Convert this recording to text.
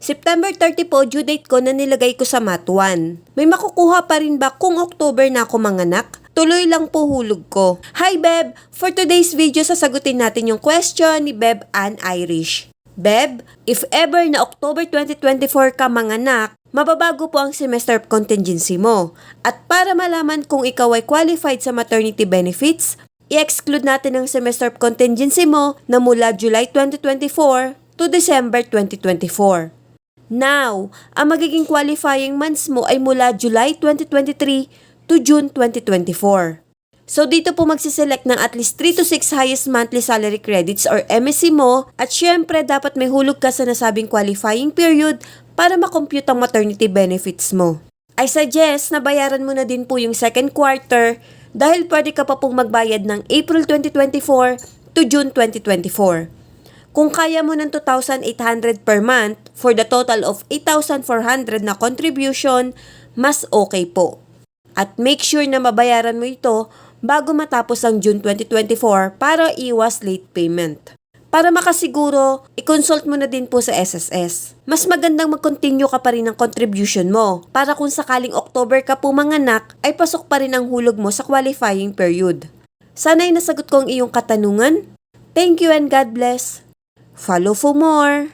September 30 po, due date ko na nilagay ko sa Math 1. May makukuha pa rin ba kung October na ako manganak? Tuloy lang po hulog ko. Hi Beb! For today's video, sasagutin natin yung question ni Beb Ann Irish. Beb, if ever na October 2024 ka manganak, mababago po ang semester contingency mo. At para malaman kung ikaw ay qualified sa maternity benefits, i-exclude natin ang semester contingency mo na mula July 2024 to December 2024. Now, ang magiging qualifying months mo ay mula July 2023 to June 2024. So dito po magsiselect ng at least 3 to 6 highest monthly salary credits or MSC mo at syempre dapat may hulog ka sa nasabing qualifying period para makompute ang maternity benefits mo. I suggest na bayaran mo na din po yung second quarter dahil pwede ka pa pong magbayad ng April 2024 to June 2024. Kung kaya mo ng 2,800 per month for the total of 8,400 na contribution, mas okay po. At make sure na mabayaran mo ito bago matapos ang June 2024 para iwas late payment. Para makasiguro, i-consult mo na din po sa SSS. Mas magandang mag-continue ka pa rin ng contribution mo para kung sakaling October ka pumanganak ay pasok pa rin ang hulog mo sa qualifying period. Sana'y nasagot ko ang iyong katanungan. Thank you and God bless. Follow for more.